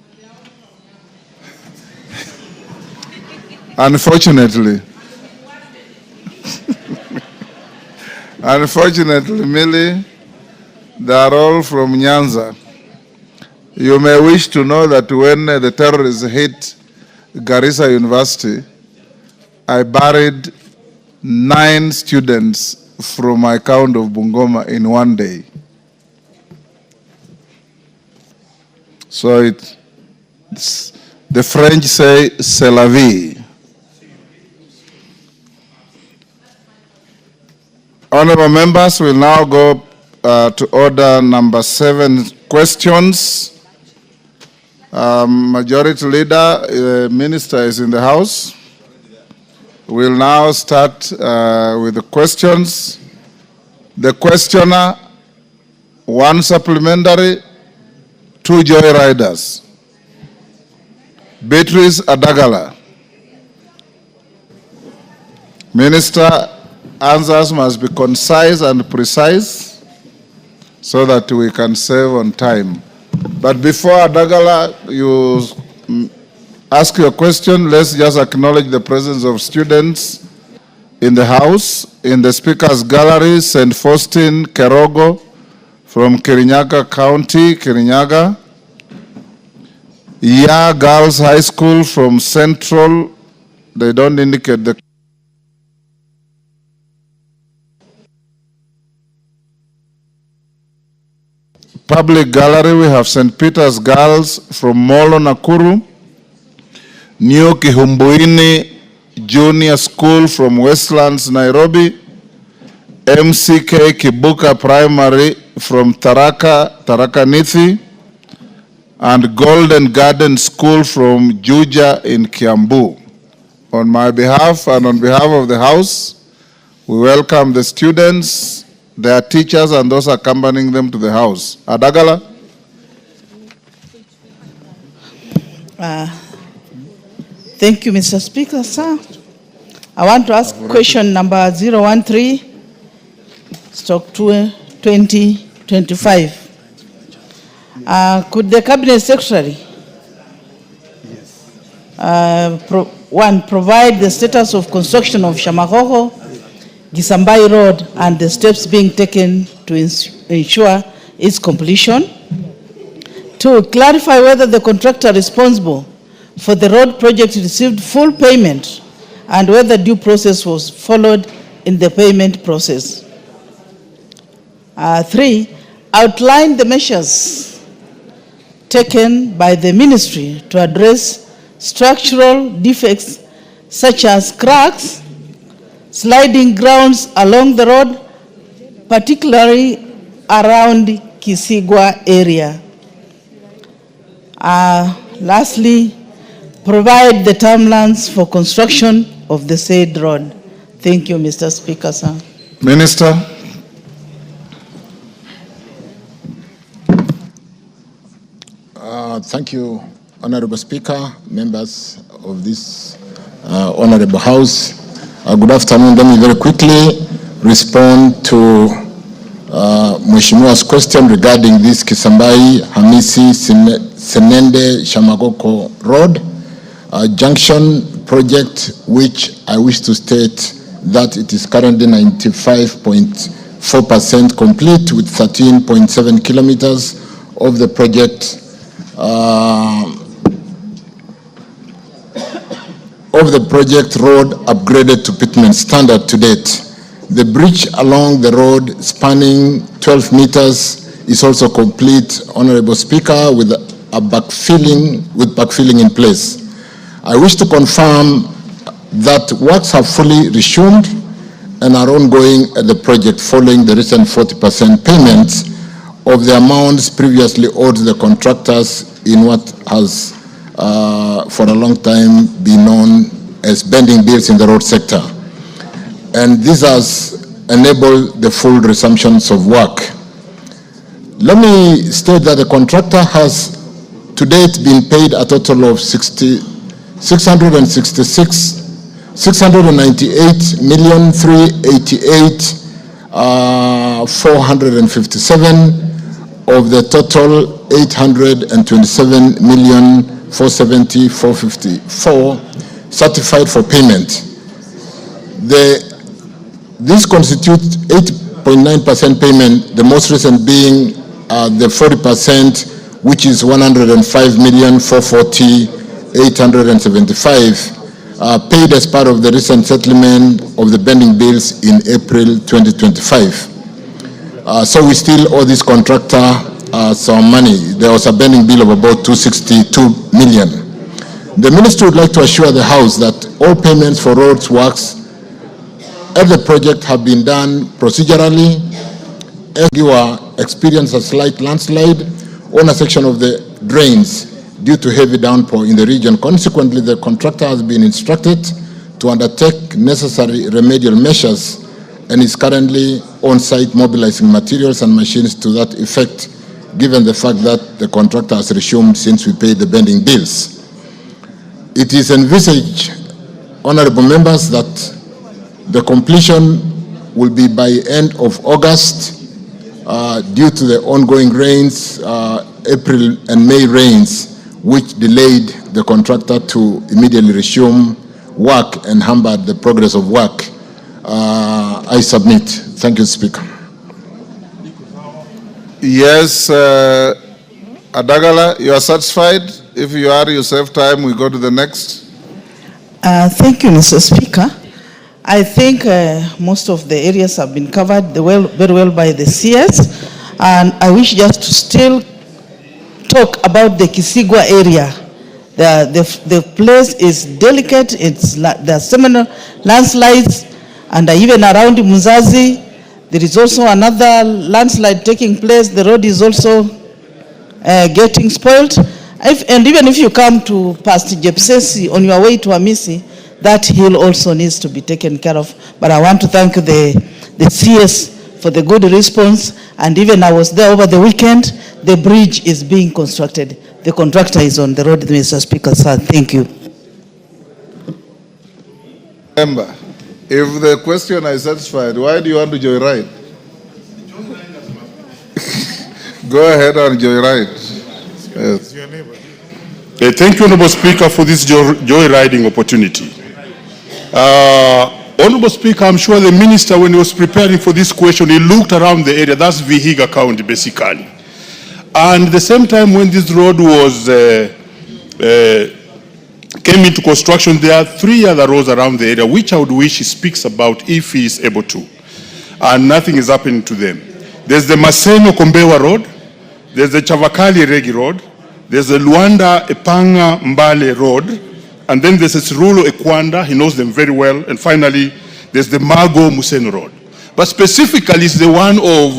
Unfortunately, Millie, they are all from Nyanza. You may wish to know that when the terrorists hit Garissa University, I buried 9 students from my count of Bungoma in one day. So the French say, c'est la vie. Honorable members, we'll now go to order number 7 questions. Majority Leader, Minister is in the House. We'll now start with the questions. The questioner, 1 supplementary, 2 joyriders. Beatrice Adagala. Minister, answers must be concise and precise so that we can save on time. But before Adagala, you ask your question, let's just acknowledge the presence of students in the house. In the Speaker's Gallery, St. Faustin Kerogo from Kirinyaga County, Kirinyaga. Ya Girls High School from Central, they don't indicate the Public Gallery. We have St. Peter's Girls from Molo, Nakuru. New Kihumbuini Junior School from Westlands, Nairobi. MCK Kibuka Primary from Tharaka Nithi. And Golden Garden School from Juja in Kiambu. On my behalf and on behalf of the House, we welcome the students, their teachers, and those accompanying them to the House. Adagala. Thank you, Mr. Speaker, sir. I want to ask question number 013/2025. Could the Cabinet Secretary provide the status of construction of Shamahoho, Gisambai Road, and the steps being taken to ensure its completion? 2, clarify whether the contractor responsible for the road project received full payment and whether due process was followed in the payment process. 3, outline the measures taken by the ministry to address structural defects such as cracks, sliding grounds along the road, particularly around Kisigwa area. Lastly, provide the timelines for construction of the said road. Thank you, Mr. Speaker, sir. Minister. Thank you, Honorable Speaker, members of this Honorable House. Good afternoon. Let me very quickly respond to Mheshimiwa's question regarding this Kisambai Hamisi Senende Shamagoko Road junction project, which I wish to state that it is currently 95.4% complete with 13.7 kilometers of the project road upgraded to pavement standard to date. The bridge along the road spanning 12 meters is also complete, Honorable Speaker, with backfilling in place. I wish to confirm that works have fully resumed and are ongoing at the project following the recent 40% payments of the amounts previously owed to the contractors in what has for a long time been known as bending bills in the road sector. And this has enabled the full resumptions of work. Let me state that the contractor has to date been paid a total of 698,388,457 of the total 827,470,454 certified for payment. This constitutes 8.9% payment, the most recent being the 40%, which is 105,440,875, paid as part of the recent settlement of the pending bills in April 2025. So we still owe this contractor some money. There was a pending bill of about 262 million. The ministry would like to assure the House that all payments for roads works at the project have been done procedurally. As you experienced a slight landslide on a section of the drains due to heavy downpour in the region. Consequently, the contractor has been instructed to undertake necessary remedial measures and is currently on site mobilizing materials and machines to that effect, given the fact that the contractor has resumed since we paid the pending bills. It is envisaged, honorable members, that the completion will be by end of August due to the ongoing rains, April and May rains, which delayed the contractor to immediately resume work and hampered the progress of work. I submit. Thank you, Speaker. Yes, Adagala, you are satisfied? If you are, you save time, we go to the next. Thank you, Mr. Speaker. I think most of the areas have been covered very well by the CS, and I wish just to still talk about the Kisigwa area. The place is delicate. There are several landslides, and even around Muzazi, there is also another landslide taking place. The road is also getting spoiled. And even if you come to past Jepsesi on your way to Amisi, that hill also needs to be taken care of. But I want to thank the CS for the good response. And even I was there over the weekend. The bridge is being constructed. The contractor is on the road, Mr. Speaker, sir. Thank you. Remember, if the question is satisfied, why do you want to joyride? Go ahead and joyride. Yes. Thank you, Honorable Speaker, for this joyriding opportunity. Honorable Speaker, I'm sure the Minister, when he was preparing for this question, he looked around the area. That's Vihiga County, basically. And at the same time, when this road was came into construction, there are 3 other roads around the area, which I would wish he speaks about if he is able to. And nothing is happening to them. There's the Maseno Kombewa Road, there's the Chavakali Regi Road, there's the Luanda Epanga Mbale Road, and then there's Sirulo Ekwanda, he knows them very well, and finally, there's the Mago Museno Road. But specifically, it's the one of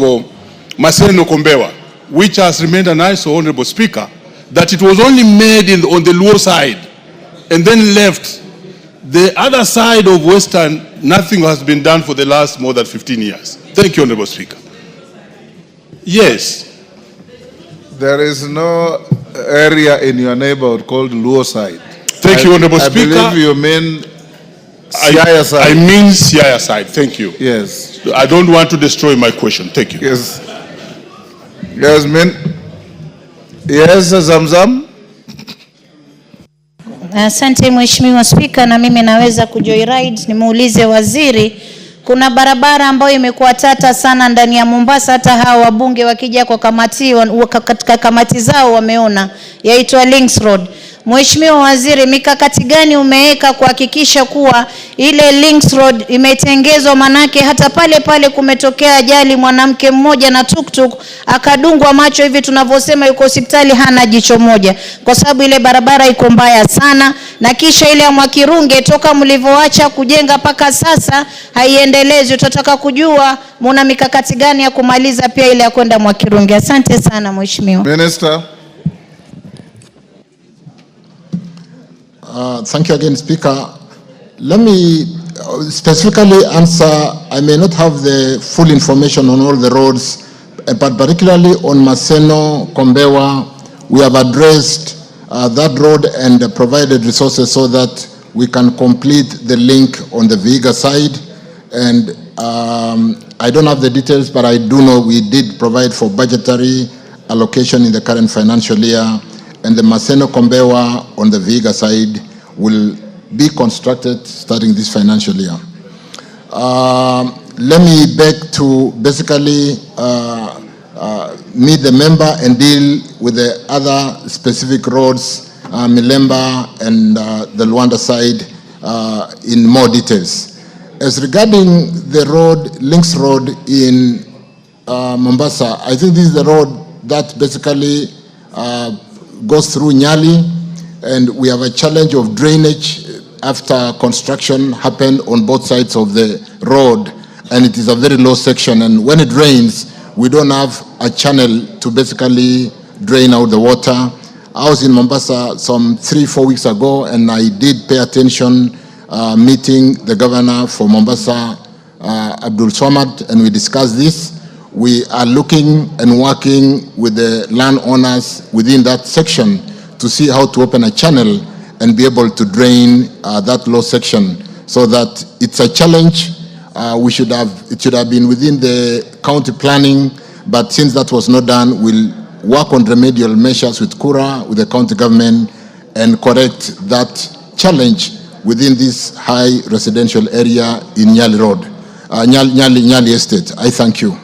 Maseno Kombewa, which has remained an ISO, Honorable Speaker, that it was only made on the Luo side, and then left. The other side of Western, nothing has been done for the last more than 15 years. Thank you, Honorable Speaker. Yes. There is no area in your neighborhood called Luo side. Thank you, Honorable Speaker. I believe you mean Siaya side. I mean Siaya side. Thank you. Yes. I don't want to destroy my question. Thank you. Yes. Yes, Yes, Zamzam. Asante Mheshimiwa Spika, na mimi naweza kujoyride. Nimuulize waziri, kuna barabara ambayo imekuwa tata sana ndani ya Mombasa, hata hao wabunge wakija kwa katika kamati zao wameona, yaitwa Links Road. Mheshimiwa Waziri, mikakati gani umeweka kuhakikisha kuwa ile Links Road imetengezwa? Manake hata pale kumetokea ajali, mwanamke mmoja na tuktuk akadungwa macho, hivi tunavyosema yuko hospitali hana jicho moja, kwa sababu ile barabara iko mbaya sana. Na kisha ile ya Mwakirunge, toka mlivyoacha kujenga paka sasa haiendelezwi. Tutataka kujua muna mikakati gani ya kumaliza pia ile ya kwenda Mwakirunge. Asante sana Mheshimiwa. Minister. Thank you again, Speaker. Let me specifically answer. I may not have the full information on all the roads, but particularly on Maseno, Kombewa, we have addressed that road and provided resources so that we can complete the link on the Vihiga side. And I don't have the details, but I do know we did provide for budgetary allocation in the current financial year. And the Maseno Kombewa on the Vihiga side will be constructed starting this financial year. Let me beg to basically meet the member and deal with the other specific roads, Milemba and the Luanda side in more details. As regarding the road, Links Road in Mombasa, I think this is the road that basically goes through Nyali, and we have a challenge of drainage after construction happened on both sides of the road, and it is a very low section, and when it rains we don't have a channel to basically drain out the water. I was in Mombasa some 3-4 weeks ago, and I did pay attention meeting the governor for Mombasa, Abdul Swamad, and we discussed this. We are looking and working with the landowners within that section to see how to open a channel and be able to drain that low section, so that it's a challenge. It should have been within the county planning, but since that was not done, we'll work on remedial measures with Kura, with the county government, and correct that challenge within this high residential area in Nyali Road, Nyali Estate. I thank you.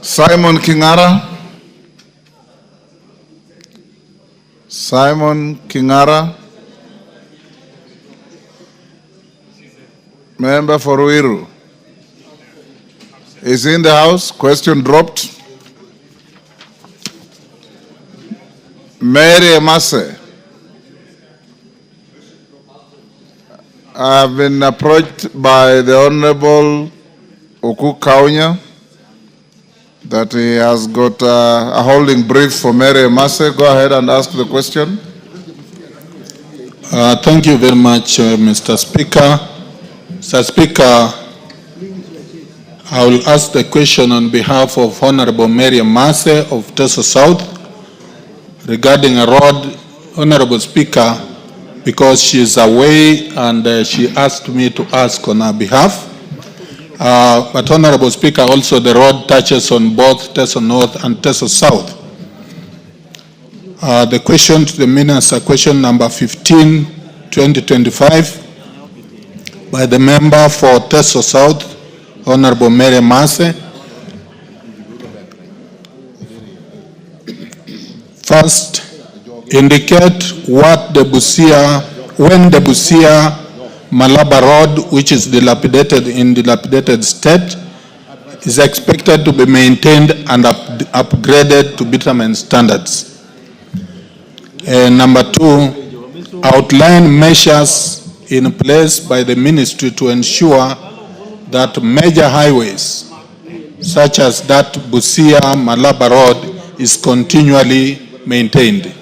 Simon Kingara. Simon Kingara. Member for Ruiru. Is in the house. Question dropped. Mary Emase. I have been approached by the Honorable Okukaunya that he has got a holding brief for Mary Emase. Go ahead and ask the question. Thank you very much, Mr. Speaker. Mr. Speaker, I will ask the question on behalf of Honorable Mary Emase of Teso South regarding a road. Honorable Speaker, because she is away and she asked me to ask on her behalf. But Honorable Speaker, also the road touches on both Teso North and Teso South. The question to the Minister, question number 15, 2025, by the member for Teso South, Honorable Mary Emase. First, indicate what the when the Busia Malaba Road, which is dilapidated in dilapidated state, is expected to be maintained and upgraded to bitumen standards. Number two, outline measures in place by the ministry to ensure that major highways, such as that Busia Malaba Road, is continually maintained.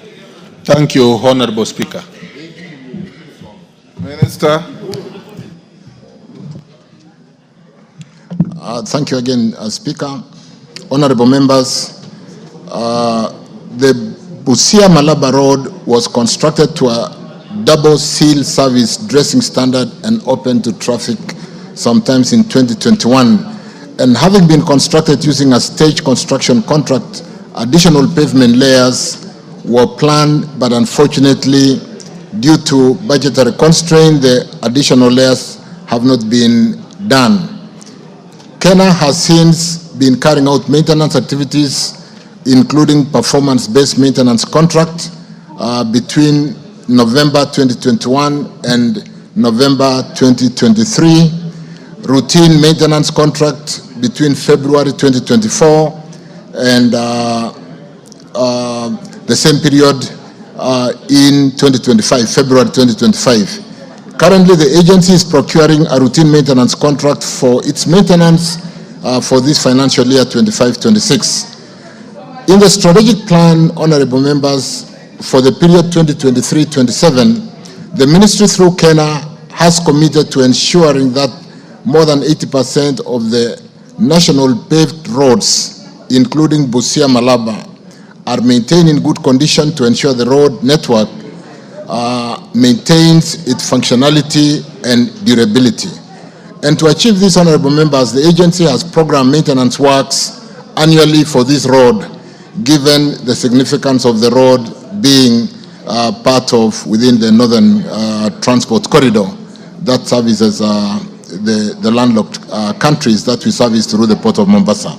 Thank you, Honorable Speaker. Minister. Thank you again, Speaker. Honorable members, the Busia Malaba Road was constructed to a double seal service dressing standard and open to traffic sometimes in 2021. And having been constructed using a stage construction contract, additional pavement layers were planned, but unfortunately, due to budgetary constraint, the additional layers have not been done. Kenya has since been carrying out maintenance activities, including performance-based maintenance contract between November 2021 and November 2023, routine maintenance contract between February 2024 and the same period in 2025, February 2025. Currently, the agency is procuring a routine maintenance contract for its maintenance for this financial year 25-26. In the strategic plan, honorable members, for the period 2023-27, the ministry through Kenya has committed to ensuring that more than 80% of the national paved roads, including Busia Malaba, are maintained in good condition to ensure the road network maintains its functionality and durability. And to achieve this, honorable members, the agency has programmed maintenance works annually for this road, given the significance of the road being part of within the northern transport corridor that services the landlocked countries that we service through the port of Mombasa.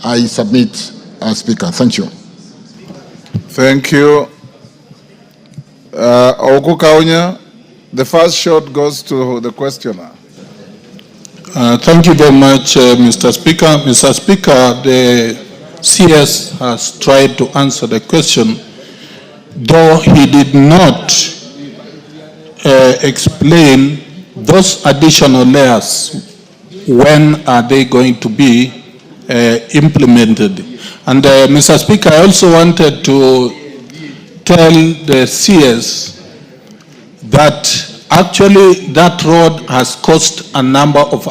I submit, Speaker. Thank you. Thank you. Okukaunya, the first shot goes to the questioner. Thank you very much, Mr. Speaker. Mr. Speaker, the CS has tried to answer the question, though he did not explain those additional layers, when are they going to be implemented. And Mr. Speaker, I also wanted to tell the CS that actually that road has caused a number of